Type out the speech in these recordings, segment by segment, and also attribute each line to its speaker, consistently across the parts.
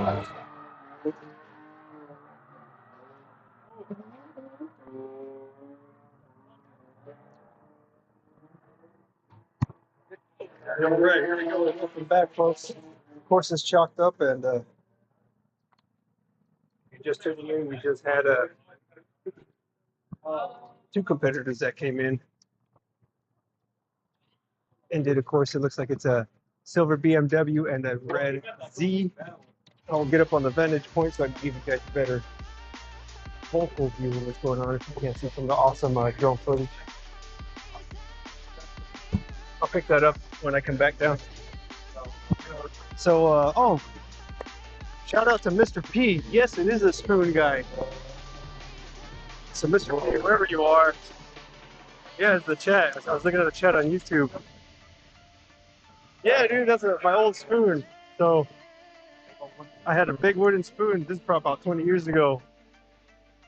Speaker 1: All right, here we go. Welcome back, folks. Course is chalked up, and we just tuning in. We just had two competitors that came in and did a course. It looks like it's a silver BMW and a red Z. I'll get up on the vantage point so I can give you guys a better vocal view of what's going on if you can't see some of the awesome drone footage. I'll pick that up when I come back down. So, oh, shout out to Mr. P. Yes, it is a spoon guy. So, Mr. P, wherever you are, yeah, it's the chat. I was looking at the chat on YouTube. Yeah, dude, that's my old spoon. So, I had a big wooden spoon. This is probably about 20 years ago.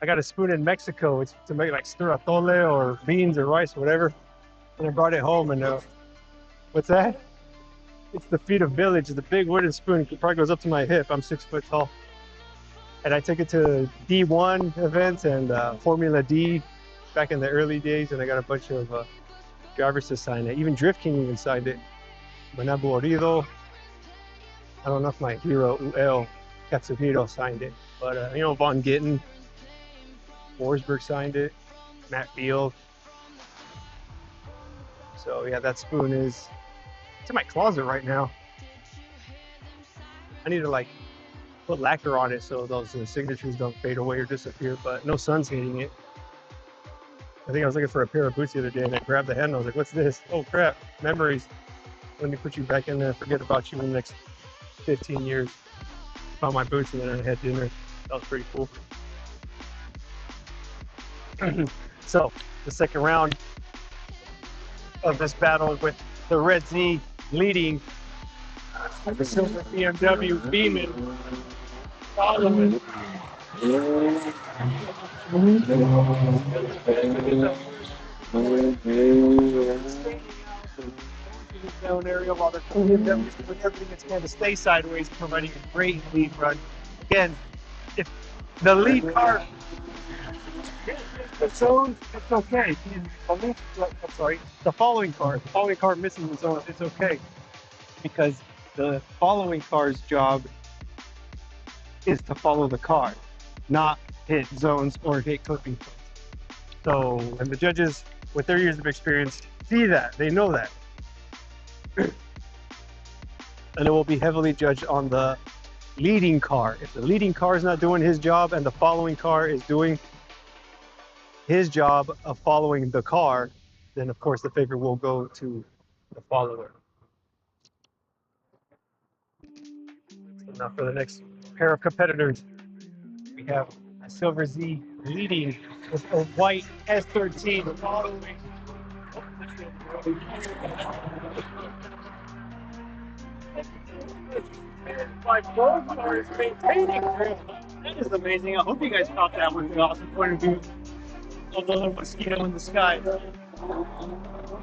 Speaker 1: I got a spoon in Mexico. It's to make like stir atole or beans or rice, or whatever. And I brought it home. And what's that? It's the Feet of Village. It's a big wooden spoon. It probably goes up to my hip. I'm 6 foot tall. And I took it to D1 events and Formula D back in the early days. And I got a bunch of drivers to sign it. Even Drift King even signed it. Manabu Orido. I don't know if my hero UL Katsuhiro signed it. But, you know, Von Gittin, Forsberg signed it. Matt Field. So, yeah, that spoon is... It's in my closet right now. I need to like put lacquer on it so those signatures don't fade away or disappear, but no sun's hitting it. I think I was looking for a pair of boots the other day and I grabbed the handle. I was like, what's this? Oh crap, memories. Let me put you back in there, forget about you in the next 15 years. Found my boots and then I had dinner. That was pretty cool. So, the second round of this battle with the Red Z leading, the silver BMW beaming, following. Down area while they're BMWs doing everything it's going to stay sideways, providing a great lead run. Again, if the lead car the zone, it's okay. I'm sorry, the following car missing the zone, it's okay. Because the following car's job is to follow the car, not hit zones or hit clipping points. So, and the judges, with their years of experience, see that, they know that. And it will be heavily judged on the leading car. If the leading car is not doing his job and the following car is doing his job of following the car, then of course the favor will go to the follower. So now for the next pair of competitors, we have a Silver Z leading with a white S13 following. My both cars maintaining grip. That is amazing. I hope you guys caught that with the awesome point of view of the little mosquito in the sky.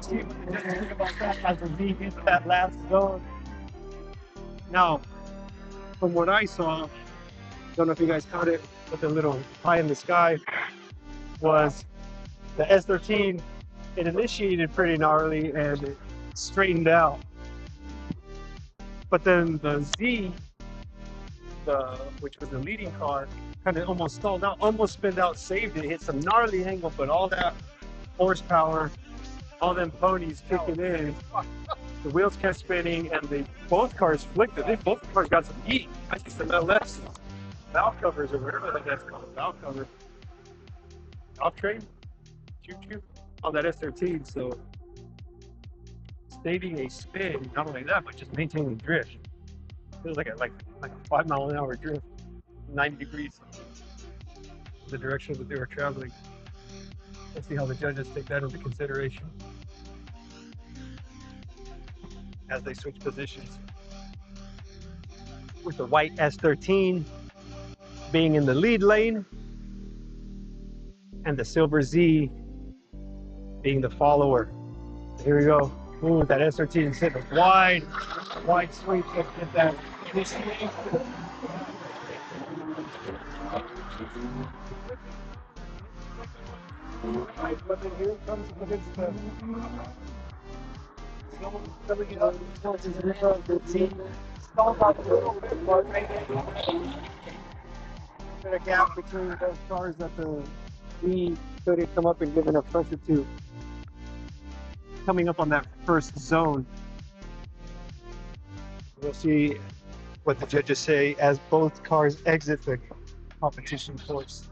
Speaker 1: See what the think about that as the Z into that last zone. Now, from what I saw, don't know if you guys caught it, but the little pie in the sky was the S13. It initiated pretty gnarly and it straightened out. But then the Z, which was the leading car, kind of almost stalled out, almost spinned out, saved it, hit some gnarly angle, but all that horsepower, all them ponies kicking in, the wheels kept spinning, and both cars flicked it. Both cars got some heat. I see some LS valve covers or whatever that's called, valve cover. Valve train? Choo-choo? On that S13, so stating a spin, not only that, but just maintaining drift. It was like a 5 mile an hour drift, 90 degrees, the direction that they were traveling. Let's see how the judges take that into consideration as they switch positions. With the white S13 being in the lead lane and the Silver Z being the follower. Here we go. Ooh, that S13 is hitting a wide sweep to get that. My equipment here comes against the zone coming up towards the rear of the team. Stalled out a little bit, but maybe a bit of gap between those cars that the V couldn't come up and give enough pressure to. Coming up on that first zone, we'll see what the judges say as both cars exit the competition course.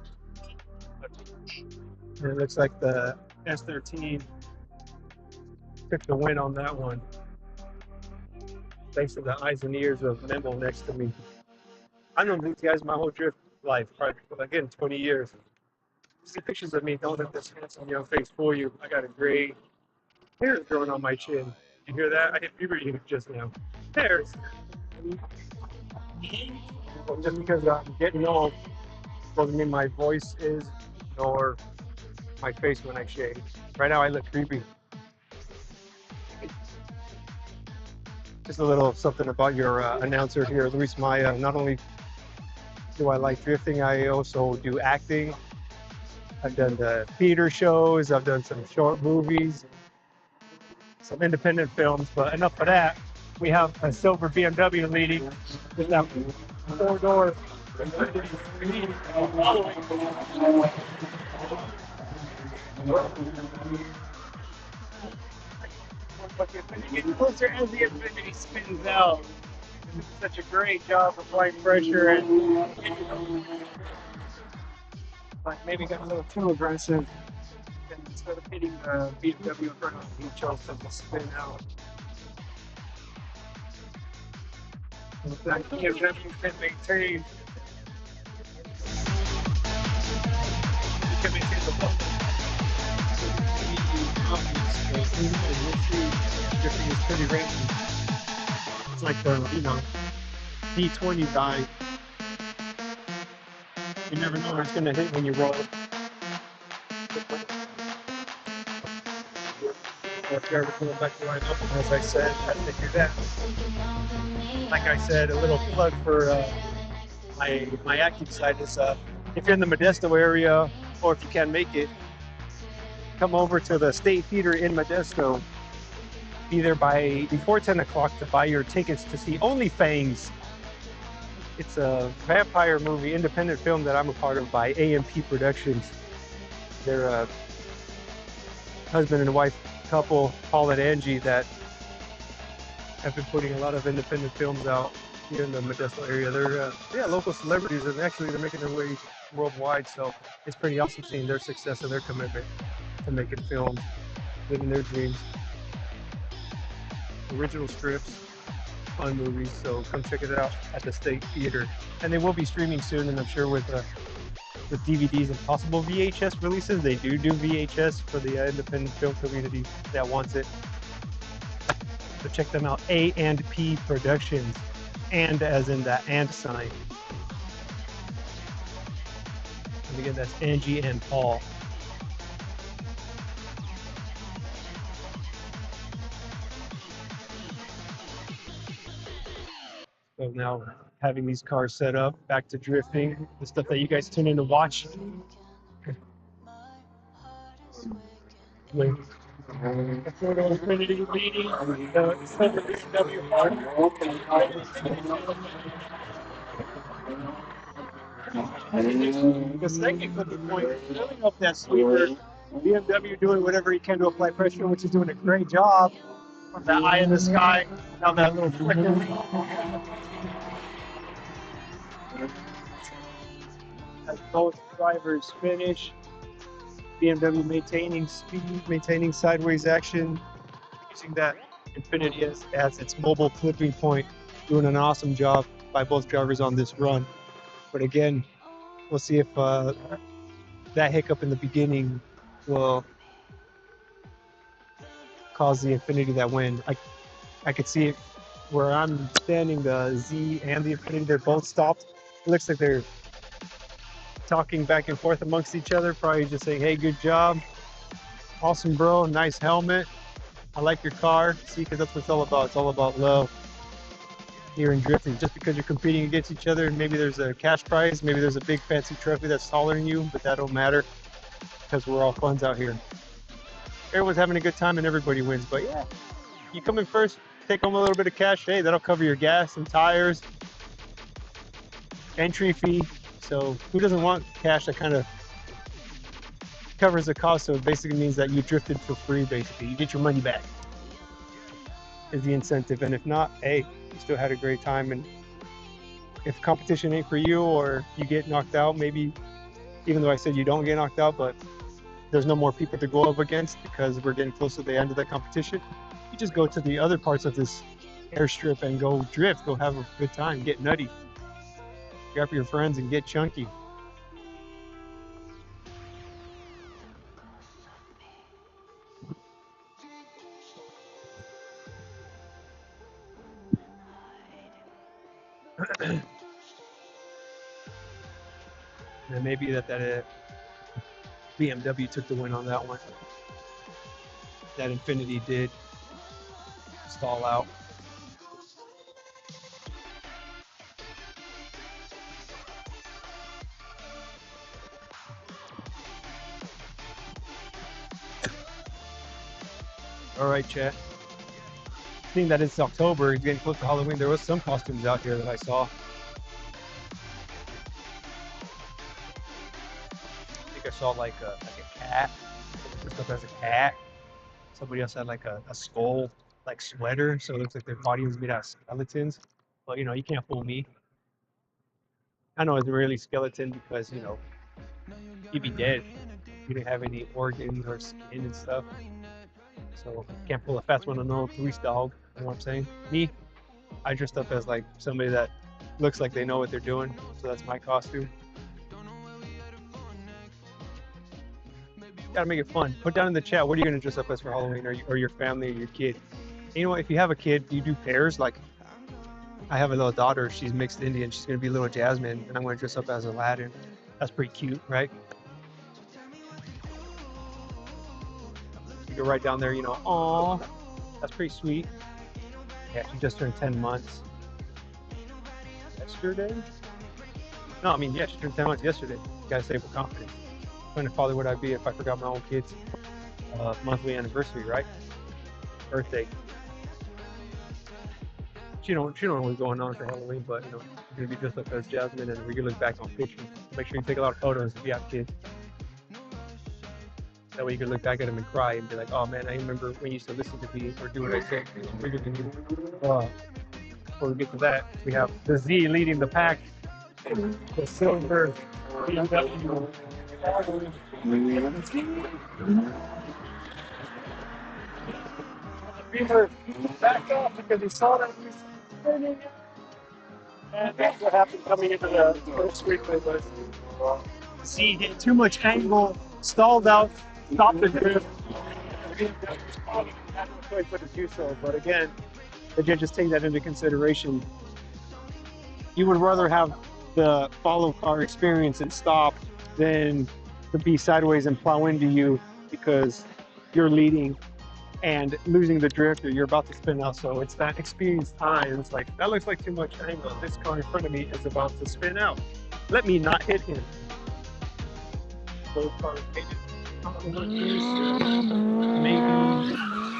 Speaker 1: And it looks like the S13 took the win on that one, thanks to the eyes and ears of Memo next to me. I've known these guys my whole drift life, probably, again, 20 years. See pictures of me, don't let this handsome young face fool you. I got a gray hair growing on my chin. You hear that? I hit puberty just now. Hairs. Just because I'm getting old doesn't mean my voice is, nor my face when I shave. Right now I look creepy. Just a little something about your announcer here, Luis Maya. Not only do I like drifting, I also do acting. I've done the theater shows, I've done some short movies, some independent films, but enough of that. We have a silver BMW leading with that four-door. But the Infiniti gets closer as the Infiniti spins out. It's such a great job applying pressure, and like maybe got a little too aggressive. And instead of hitting the BMW in front of him, he chose to spin out. And that BMW can maintain. He can maintain the ball. Drifting is pretty rangy. It's like the, D20 guy. You never know where it's going to hit when you roll. If you're ever coming back to line up, as I said, I think you're that. Like I said, a little plug for my acting side is if you're in the Modesto area, or if you can make it, come over to the State Theater in Modesto. Be there before 10 o'clock to buy your tickets to see Only Fangs. It's a vampire movie, independent film that I'm a part of by AMP Productions. They're a husband and wife couple, Paul and Angie, that have been putting a lot of independent films out here in the Modesto area. They're local celebrities, and actually they're making their way worldwide. So it's pretty awesome seeing their success and their commitment to making films, living their dreams. Original scripts, fun movies, so come check it out at the State Theater. And they will be streaming soon, and I'm sure with DVDs and possible VHS releases. They do VHS for the independent film community that wants it. So check them out, A&P Productions, and as in the and sign. And again, that's Angie and Paul. So now having these cars set up, back to drifting, the stuff that you guys tune in to watch. Wait. The photo Infiniti leading, the silver BMW part. The second clipping point is filling up that sweeper. BMW doing whatever he can to apply pressure, which is doing a great job. From that eye in the sky, now that little flicker. As both drivers finish, BMW maintaining speed, maintaining sideways action, using that Infiniti as its mobile clipping point, doing an awesome job by both drivers on this run. But again, we'll see if that hiccup in the beginning will cause the Infiniti that win. I could see it where I'm standing, the Z and the Infiniti, they're both stopped. It looks like they're talking back and forth amongst each other, probably just saying, hey, good job. Awesome, bro. Nice helmet. I like your car. See, because that's what it's all about. It's all about love. here in drifting. Just because you're competing against each other, maybe there's a cash prize, maybe there's a big fancy trophy that's taller than you, but that don't matter because we're all funds out here. Everyone's having a good time and everybody wins. But yeah, you come in first, take home a little bit of cash. Hey, that'll cover your gas and tires, entry fee. So who doesn't want cash that kind of covers the cost? So it basically means that you drifted for free. Basically, you get your money back is the incentive. And if not, hey, you still had a great time. And if competition ain't for you or you get knocked out, maybe, even though I said you don't get knocked out, but there's no more people to go up against because we're getting close to the end of the competition, you just go to the other parts of this airstrip and go drift, go have a good time, get nutty, grab your friends and get chunky. And maybe that BMW took the win on that one. That Infinity did stall out. All right, chat. Seeing that it's October, it's getting close to Halloween, there was some costumes out here that I saw. I think I saw like a cat. Somebody dressed up as a cat. Somebody else had like a skull like sweater, so it looks like their body was made out of skeletons. But you know, you can't fool me. I know it's really skeleton because you know you'd be dead. You didn't have any organs or skin and stuff. So can't pull a fast one on no police dog. You know what I'm saying? Me, I dressed up as like somebody that looks like they know what they're doing. So that's my costume. Gotta make it fun. Put down in the chat, what are you gonna dress up as for Halloween, or your family or your kid? And you know what, if you have a kid, you do pairs. Like I have a little daughter, she's mixed Indian, she's gonna be little Jasmine, and I'm gonna dress up as Aladdin. That's pretty cute, right? You go right down there, you know, aw, that's pretty sweet. Yeah, she just turned 10 months. Yesterday? No, I mean, yeah, she turned 10 months yesterday. You gotta say it with confidence. What kind of father would I be if I forgot my own kid's monthly anniversary, right? Birthday. She don't know what's going on for Halloween, but you know, you're gonna be dressed up as Jasmine, and we can look back on pictures. Make sure you take a lot of photos if you have kids. That way you can look back at them and cry and be like, oh man, I remember when you used to listen to me or do what I said. Before we get to that, we have the Z leading the pack. The silver BMW. Beamer backed off because he saw that we were spinning. And that's what happened coming into the first screenplay was Z hit too much angle, stalled out, stopped the drift. Had no choice but to do so. But again, the judges take that into consideration. You would rather have the follow car experience and stop than to be sideways and plow into you because you're leading and losing the drift or you're about to spin out. So it's that experience time. It's like, that looks like too much angle. This car in front of me is about to spin out. Let me not hit him. Both cars painted. Maybe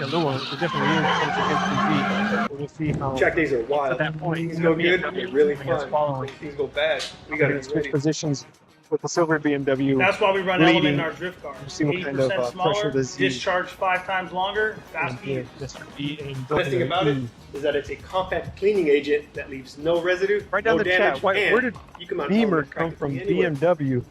Speaker 1: a little one, it's a different year against the Z. We'll see how.
Speaker 2: Track days are wild.
Speaker 1: At that point,
Speaker 2: things go good, it's really fun.
Speaker 1: Following.
Speaker 2: Things go bad, we gotta
Speaker 1: switch
Speaker 2: ready.
Speaker 1: positions with the silver BMW.
Speaker 3: That's why we run
Speaker 1: leading.
Speaker 3: Element in our drift car.
Speaker 1: See what kind of
Speaker 3: 80%
Speaker 1: pressure
Speaker 3: smaller,
Speaker 1: the Z.
Speaker 3: discharge 5 times longer, fast speed.
Speaker 2: The best thing about it is that it's a compact cleaning agent that leaves no residue,
Speaker 1: Right down
Speaker 2: no
Speaker 1: the
Speaker 2: damage,
Speaker 1: chat. Where
Speaker 2: and
Speaker 1: did
Speaker 2: you come out
Speaker 1: Beamer
Speaker 2: Element
Speaker 1: come from?
Speaker 2: practically anywhere.
Speaker 1: BMW.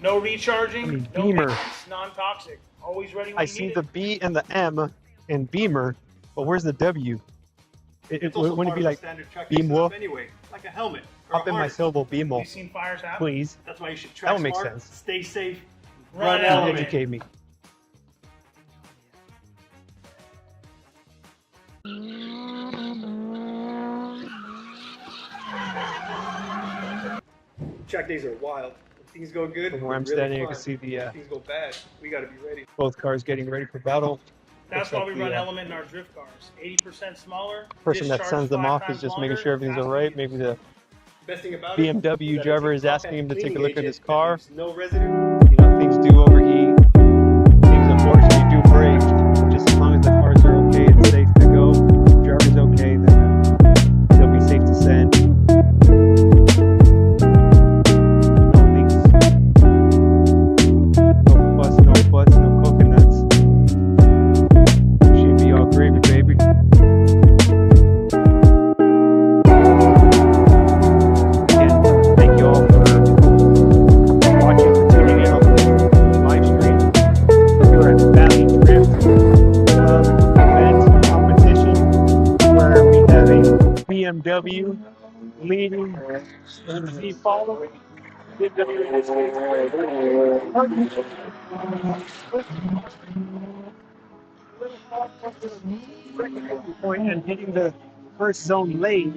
Speaker 3: No recharging,
Speaker 1: I mean,
Speaker 3: no
Speaker 1: Beamer.
Speaker 3: maintenance, non-toxic. Always ready when
Speaker 1: I
Speaker 3: you
Speaker 1: see
Speaker 3: need
Speaker 1: the
Speaker 3: it.
Speaker 1: B and the M in Beamer, but where's the W?
Speaker 2: It's also
Speaker 1: Wouldn't it
Speaker 2: part
Speaker 1: be
Speaker 2: of the
Speaker 1: like
Speaker 2: standard track
Speaker 1: Beam
Speaker 2: setup
Speaker 1: Wolf?
Speaker 2: anyway, like a helmet. or
Speaker 1: Hop
Speaker 2: a
Speaker 1: in my
Speaker 2: harness.
Speaker 1: Silvo Beamo,
Speaker 3: You've seen fires happen?
Speaker 1: please?
Speaker 2: That's why you should
Speaker 1: That
Speaker 2: track
Speaker 1: would make
Speaker 2: smart,
Speaker 1: sense.
Speaker 2: stay safe,
Speaker 3: Run
Speaker 2: run
Speaker 3: Element.
Speaker 2: Element.
Speaker 1: Educate me.
Speaker 2: Track days are wild. When things go good,
Speaker 1: From where I'm
Speaker 2: they're really
Speaker 1: standing, I
Speaker 2: fun.
Speaker 1: can see the
Speaker 2: When things go bad, we gotta be ready.
Speaker 1: both cars getting ready for battle.
Speaker 3: That's why we
Speaker 1: the
Speaker 3: run Element in our drift cars. 80% smaller.
Speaker 1: person that
Speaker 3: discharge
Speaker 1: sends them
Speaker 3: 5
Speaker 1: off is
Speaker 3: times
Speaker 1: just making
Speaker 3: longer,
Speaker 1: sure everything's all
Speaker 3: faster
Speaker 1: right.
Speaker 3: vehicles.
Speaker 1: Maybe the
Speaker 2: Best thing about
Speaker 1: BMW
Speaker 2: it
Speaker 1: driver
Speaker 2: is
Speaker 1: is asking him to take a look at his
Speaker 2: that
Speaker 1: car.
Speaker 2: leaves no residue.
Speaker 1: You know, things do overheat. Things unfortunately do break. Just as long as the cars are okay and safe to go, the driver's okay, then they'll be safe to send. No leaks. No fuss, no fuss, no coconuts. Should be all gravy, baby. Again, thank you all for watching, for tuning in on the live stream. We're at Valley Drift event competition where we have a BMW leading and Z following. BMW in this case, point and hitting the first zone late.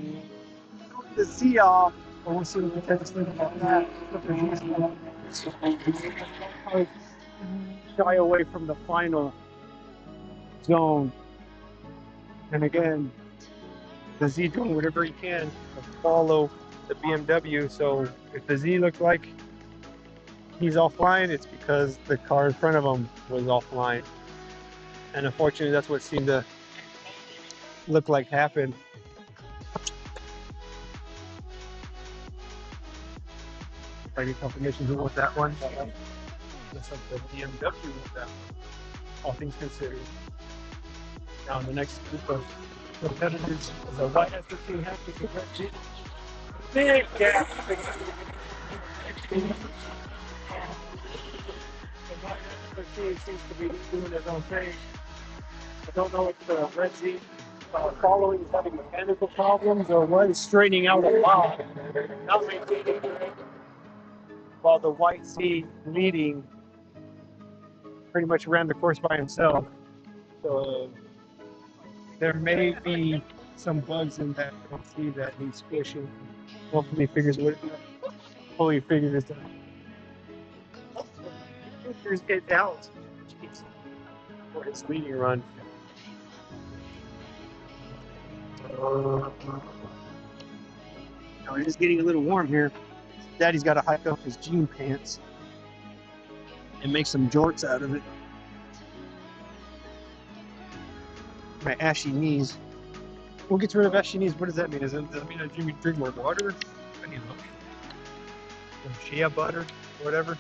Speaker 1: The Z off, but we'll see what the text about that. Shy away from the final zone. And again, the Z doing whatever he can to follow the BMW. So if the Z looks like he's offline, it's because the car in front of him was offline. And unfortunately, that's what seemed to look like happened. I get confirmation who won that one. Looks like the BMW won that one, all things considered. Now the next group of competitors is a white S13 half with the red Jeep. Big gap. The white S13 seems to be doing his own thing. I don't know if the red Z following is having mechanical problems or what. Is straightening out a lot. Not maintaining it. While the white Z leading pretty much ran the course by himself. So there may be some bugs in that Z that needs squishing. Hopefully he figures it out. Hopefully he figures it out. Figures it out. Jeez. For his leading run. Now it is getting a little warm here. Daddy's got to hike up his jean pants and make some jorts out of it. My ashy knees. What gets rid of ashy knees? What does that mean? Does it mean I drink more water? I need some shea butter, whatever.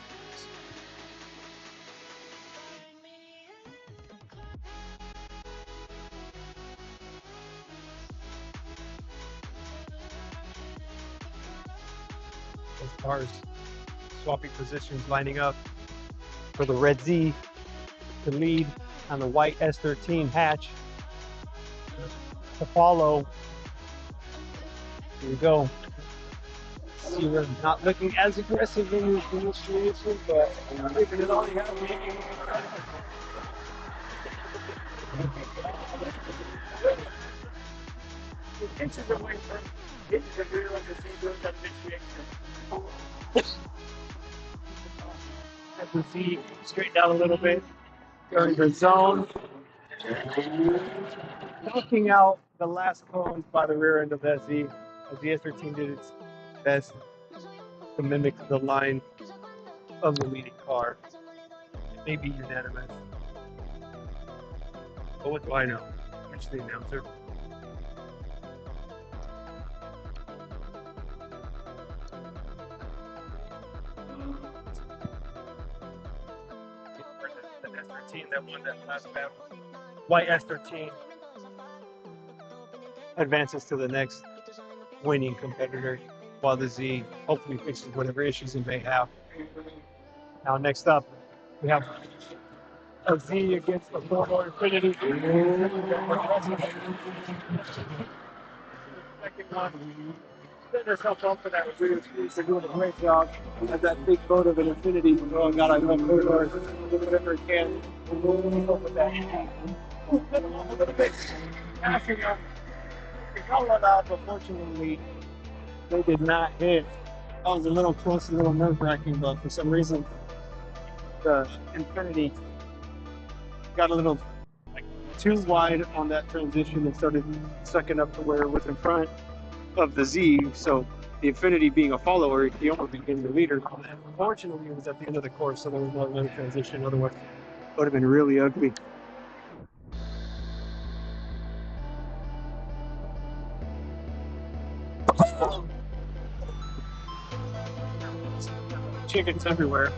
Speaker 1: Those cars swapping positions, lining up for the red Z to lead on the white S13 hatch to follow. Here we go. See, we're not looking as aggressive in the initiation, but giving it all you have. Inches away from hitting the rear of the single that initiation. As we see, straighten out a little bit during the zone. Knocking out the last cones by the rear end of that Z as the S13 did its best to mimic the line of the leading car. It may be unanimous. But what do I know? Which the announcer. The S13 that won that last battle. White S13 advances to the next winning competitor, while the Z hopefully fixes whatever issues it may have. Now next up, we have a Z against the four-door Infiniti. Second one. Setting herself up for that rear squeeze. They're doing a great job. Has that big boat of an Infiniti. Oh God, I love four-doors. Do whatever it can. Hope with that. A little bit passing up. They got one out, but fortunately, they did not hit. That was a little close, a little nerve-wracking, but for some reason, the Infiniti got a little too wide on that transition and started sucking up to where it was in front of the Z. So the Infiniti being a follower, he almost became the leader. Fortunately, it was at the end of the course, so there was no another transition. Otherwise, it would have been really ugly. Chickens everywhere.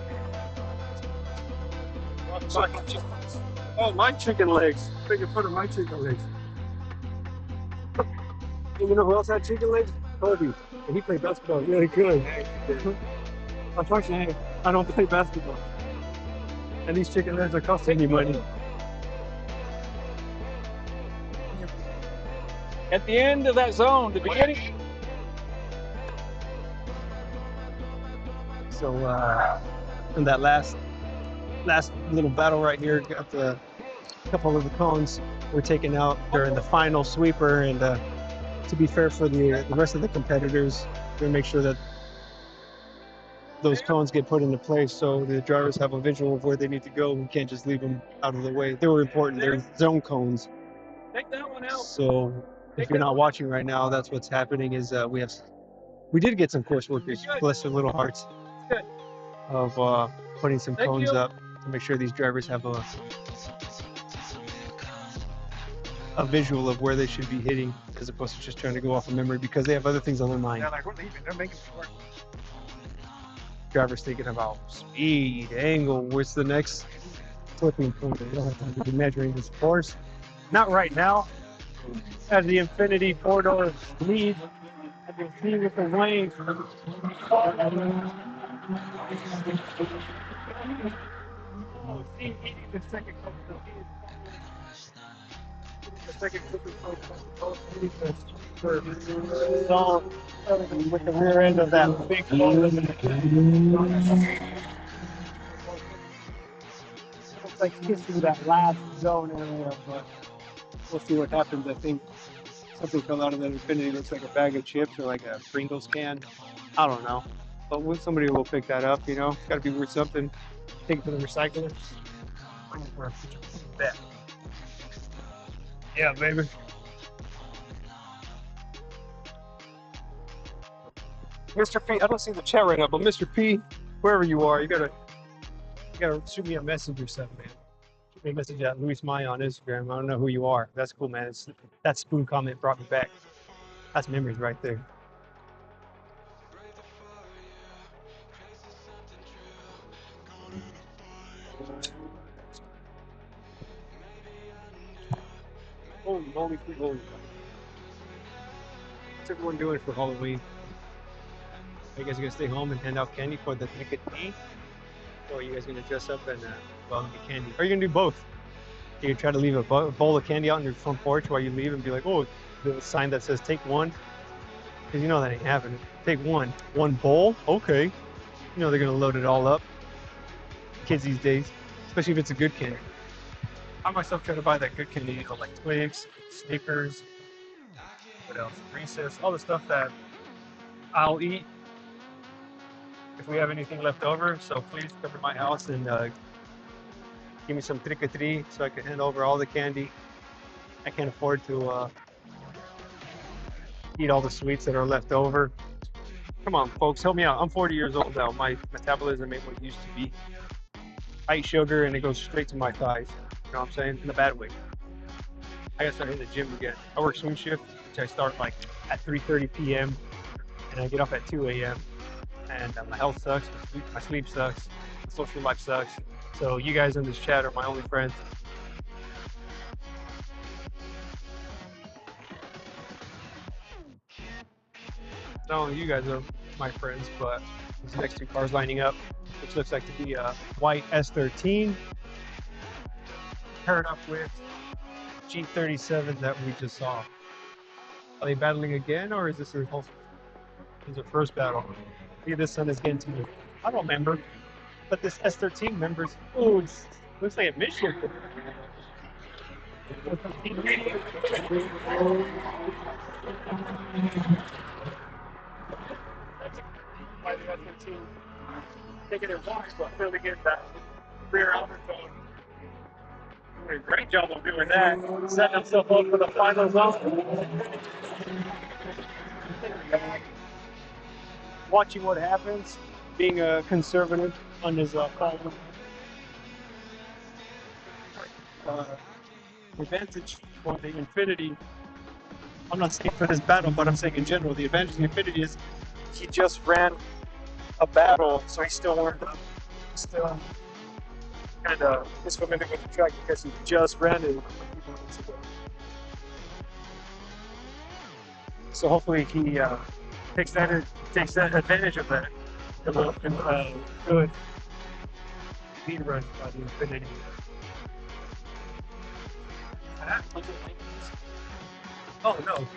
Speaker 1: Oh, my chicken legs. Making fun of my chicken legs. And you know who else had chicken legs? Kobe. And he played basketball really good. Unfortunately, I don't play basketball. And these chicken legs are costing me money. At the end of that zone, the beginning. So, in that last little battle right here, got the couple of the cones were taken out during the final sweeper, and to be fair for the rest of the competitors, we're gonna make sure that those cones get put into place so the drivers have a visual of where they need to go. We can't just leave them out of the way. They were important. They're zone cones. Take that one out. So if you're not watching right now, that's what's happening. Is we did get some course workers, bless their little hearts, of putting some cones up to make sure these drivers have a visual of where they should be hitting, as opposed to just trying to go off of memory, because they have other things on their mind.
Speaker 2: Yeah, like we're leaving. They're making it work.
Speaker 1: Drivers thinking about speed, angle, what's the next flipping point. They don't have time to be measuring this course. Not right now. As the Infiniti four-door lead, I can see with the lane. So, with the rear end of that big looks like kissing that last zone area, but we'll see what happens. I think something fell out of that Infiniti. Looks like a bag of chips or like a Pringles can. I don't know. But somebody will pick that up, you know. It's got to be worth something. Take it to the recycler. Yeah, baby. Mr. P, I don't see the chat right now, but Mr. P, wherever you are, you gotta shoot me a message or something, man. Shoot me a message at Luis Maya on Instagram. I don't know who you are. That's cool, man. That spoon comment brought me back. That's memories right there. Holy. What's everyone doing for Halloween? Are you guys gonna stay home and hand out candy for the trick or treat? Or are you guys gonna dress up and get candy? Or are you gonna do both? You can try to leave a bowl of candy out on your front porch while you leave and be like, oh, the sign that says take one. Because you know that ain't happening. Take one bowl? Okay. You know they're gonna load it all up. Kids these days, especially if it's a good candy. I myself try to buy that good candy, you know, like Twix, Snickers, what else? Reese's, all the stuff that I'll eat if we have anything left over. So please come to my house and give me some trick-or-treat so I can hand over all the candy. I can't afford to eat all the sweets that are left over. Come on, folks, help me out. I'm 40 years old now. My metabolism ain't what it used to be. I eat sugar and it goes straight to my thighs. You know what I'm saying? In a bad way. I gotta start hitting the gym again. I work swing shift, which I start like at 3:30 p.m. and I get up at 2 a.m. And my health sucks, my sleep sucks, my social life sucks. So you guys in this chat are my only friends. Not only you guys are my friends, but these next two cars lining up, which looks like to be a white S13 paired up with G37 that we just saw. Are they battling again, or is this their first battle? Maybe this one is getting to me. I don't remember, but this S13 members, oh, it looks like a mission. Why the S13 taking their walks, but really get that rear outer tone. a great job of doing that. Setting himself up for the final zone. Watching what happens, being conservative on his call. Advantage for the Infinity. I'm not saying for this battle, but I'm saying in general, the advantage of the Infinity is he just ran a battle, so he's still warmed up. Still kind of is familiar with the track because he just ran it. So hopefully he takes that advantage of that. Good lead run by the Infinity. Oh no!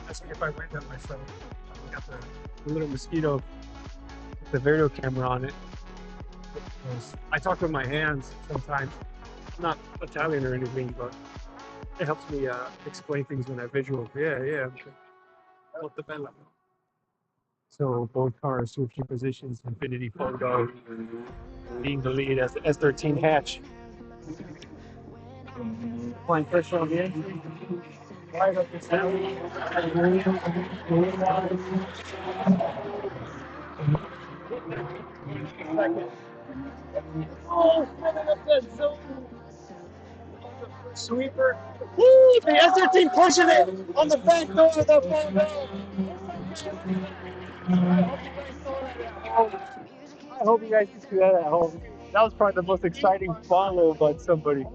Speaker 1: That's if I ran that myself. I got the little mosquito with the video camera on it. I talk with my hands sometimes. I'm not Italian or anything, but it helps me explain things when I visual. Yeah. Molto bella. So both cars switching positions. Infinity Photo being the lead as the S13 hatch. Applying pressure on the engine. Right up this alley. Oh, up that zone. Sweeper. Woo! The S13 pushing it on the back door of the front row. I hope you guys can see that at home. That was probably the most exciting follow by somebody.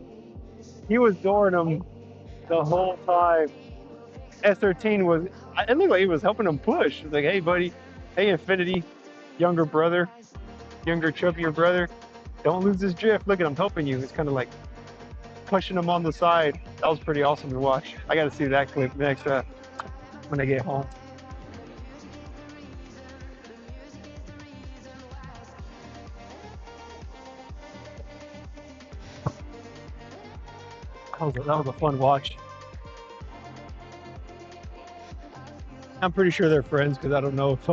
Speaker 1: He was dooring him the whole time. S13 was, it looked like he was helping him push. He was like, hey buddy, hey Infinity, younger brother, younger chubbier brother, don't lose this drift. Look at him helping you. It's kind of like pushing him on the side. That was pretty awesome to watch. I got to see that clip next when I get home. That was a fun watch. I'm pretty sure they're friends because I don't know if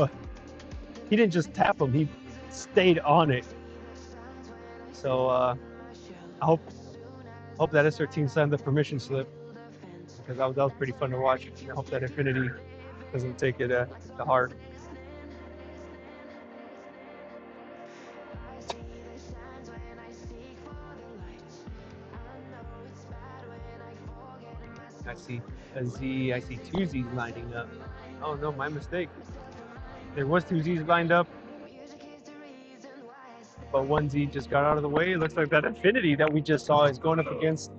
Speaker 1: he didn't just tap him, he stayed on it. So I hope that S13 signed the permission slip because that was pretty fun to watch. I hope that Infinity doesn't take it to heart. I see two Z's lining up. Oh no, my mistake. There was two Z's lined up, but one Z just got out of the way. It looks like that Infinity that we just saw is going up against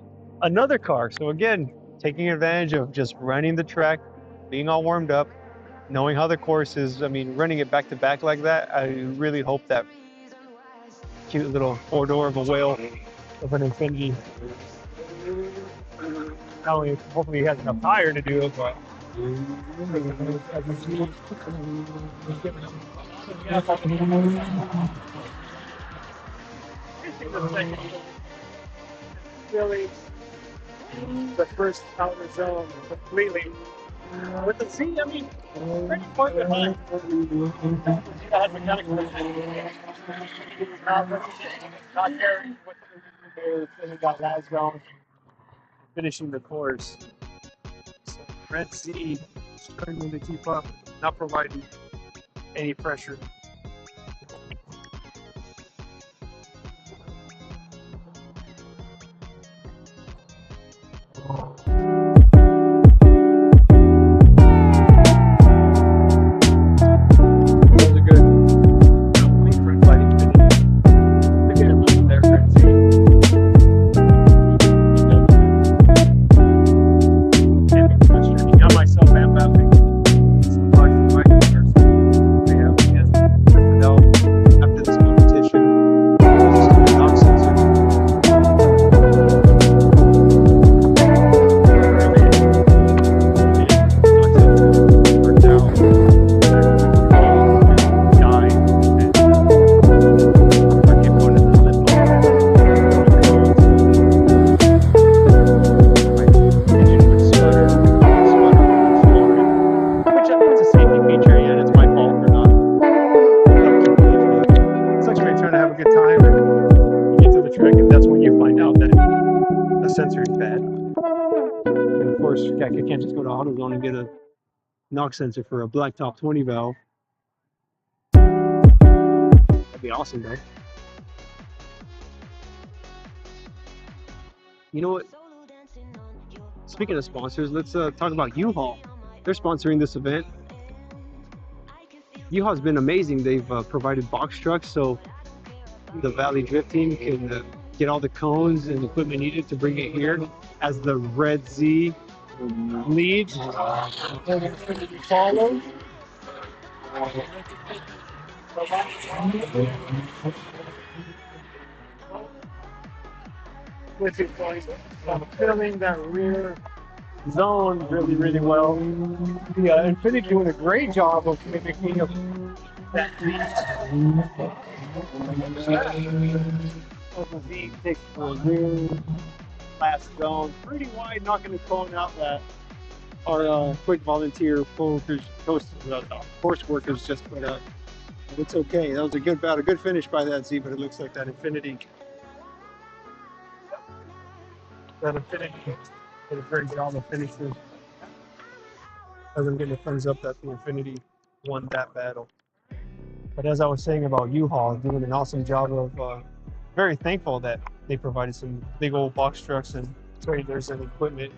Speaker 1: another car. So again, taking advantage of just running the track, being all warmed up, knowing how the course is. I mean, running it back to back like that, I really hope that cute little four-door of a whale of an Infinity. Not only hopefully he has enough tire to do it, but really the first outer zone completely. With the Z, I mean, pretty far behind. Not carrying with the and got last zone. Finishing the course. So Red Sea struggling to keep up, not providing any pressure. sensor is bad. And of course, I can't just go to AutoZone and get a knock sensor for a blacktop 20 valve. That'd be awesome, though. You know what? Speaking of sponsors, let's talk about U-Haul. They're sponsoring this event. U-Haul's been amazing. They've provided box trucks so the Valley Drift team can get all the cones and equipment needed to bring it here as the Red Z leads. Follow. Which is filling that rear zone really well. The Infiniti doing a great job of mimicking that lead. The Z takes the rear last zone pretty wide, not going to cone out that our quick volunteer course workers just put up. It's okay. That was a good finish by that Z, but it looks like that Infiniti did a great job of finishing. As I'm getting a thumbs up that the Infiniti won that battle. But as I was saying about U-Haul doing an awesome job of, very thankful that they provided some big old box trucks and trailers and equipment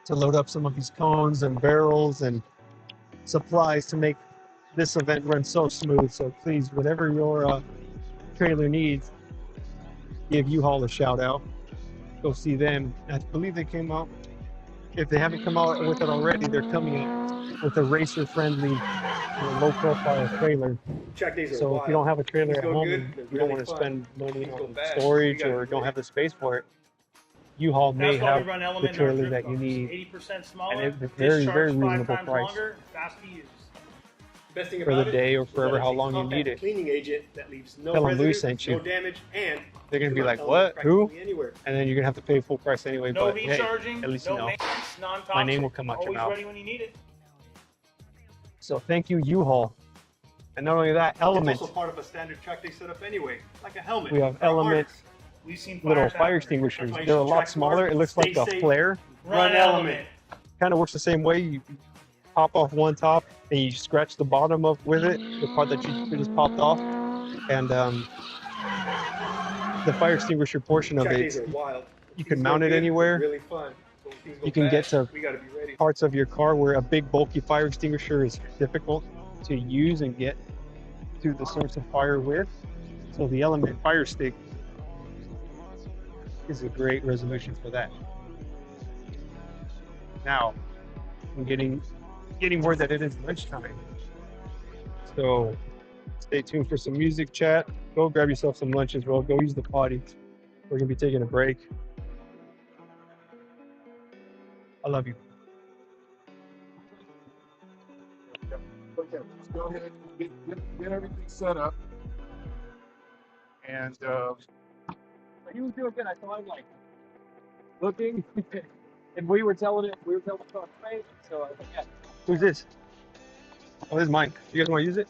Speaker 1: to load up some of these cones and barrels and supplies to make this event run so smooth. So please, whatever your trailer needs, give U-Haul a shout out. Go see them. I believe they came out. If they haven't come out with it already, they're coming out with a racer-friendly, low-profile trailer.
Speaker 2: Track days are
Speaker 1: So
Speaker 2: wild.
Speaker 1: if you don't have a trailer
Speaker 2: Things
Speaker 1: at
Speaker 2: go
Speaker 1: home,
Speaker 2: good,
Speaker 1: and
Speaker 2: they're
Speaker 1: you don't
Speaker 2: really
Speaker 1: want to
Speaker 2: fun.
Speaker 1: spend money
Speaker 2: Things go
Speaker 1: on
Speaker 2: bad,
Speaker 1: storage
Speaker 2: you gotta
Speaker 1: or
Speaker 2: be
Speaker 1: don't
Speaker 2: ready.
Speaker 1: have the space for it, U-Haul may
Speaker 3: That's why we
Speaker 1: have
Speaker 3: run
Speaker 1: the
Speaker 3: Element in our
Speaker 1: trailer
Speaker 3: drift
Speaker 1: that you
Speaker 3: cars.
Speaker 1: need
Speaker 3: 80% smaller,
Speaker 1: and at a very
Speaker 3: discharge 5
Speaker 1: reasonable
Speaker 3: times
Speaker 1: price
Speaker 3: longer, fast to use.
Speaker 2: Best thing
Speaker 1: for
Speaker 2: about
Speaker 1: the
Speaker 2: it
Speaker 1: day or
Speaker 2: is that
Speaker 1: forever
Speaker 2: it's
Speaker 1: how
Speaker 2: a
Speaker 1: long you
Speaker 2: compact
Speaker 1: need it.
Speaker 2: cleaning agent that leaves no
Speaker 1: Tell them
Speaker 2: residue,
Speaker 1: Lou sent you.
Speaker 2: no damage, and
Speaker 1: They're going to
Speaker 2: you
Speaker 1: be
Speaker 2: can
Speaker 1: like,
Speaker 2: run
Speaker 1: what?
Speaker 2: Element
Speaker 1: Who?
Speaker 2: practically anywhere.
Speaker 1: And then you're going to have to pay full price anyway.
Speaker 3: No
Speaker 1: But hey,
Speaker 3: recharging,
Speaker 1: at least you
Speaker 3: no
Speaker 1: know.
Speaker 3: maintenance, non-toxic.
Speaker 1: My name will come out your
Speaker 3: Always
Speaker 1: mouth.
Speaker 3: ready when you need it.
Speaker 1: So thank you, U-Haul. And not only that, Element.
Speaker 2: It's also part of a standard track day setup anyway, like a helmet.
Speaker 1: We have
Speaker 2: or a
Speaker 1: Element
Speaker 2: harness.
Speaker 3: We've seen
Speaker 1: little
Speaker 3: fires
Speaker 1: fire
Speaker 3: happen.
Speaker 1: extinguishers.
Speaker 2: That's why you
Speaker 1: They're a
Speaker 2: should
Speaker 1: lot
Speaker 2: track
Speaker 1: smaller.
Speaker 2: smart,
Speaker 1: It looks like
Speaker 2: stay
Speaker 1: a
Speaker 2: safe.
Speaker 1: flare.
Speaker 3: Run Element.
Speaker 1: Kind of works the same way. You pop off one top and you scratch the bottom of with it, the part that you just popped off, and the fire extinguisher portion of
Speaker 2: Track
Speaker 1: it,
Speaker 2: days are wild.
Speaker 1: you can
Speaker 2: Things
Speaker 1: mount
Speaker 2: go
Speaker 1: it
Speaker 2: good,
Speaker 1: anywhere.
Speaker 2: they're really fun. But when things go
Speaker 1: You can
Speaker 2: bad,
Speaker 1: get to
Speaker 2: we gotta be ready.
Speaker 1: parts of your car where a big bulky fire extinguisher is difficult to use and get to the source of fire with. So the Element Fire Stick is a great resolution for that. Now, I'm getting word that it is lunchtime. So stay tuned for some music chat. Go grab yourself some lunch as well. Go use the potty. We're gonna be taking a break. I love you.
Speaker 4: Okay, let's go ahead and get everything set up. And
Speaker 1: He was doing good. I saw him like looking, and we were telling it to our face. So I was like, yeah. Who's this? Oh, this is mine. You guys want to use it?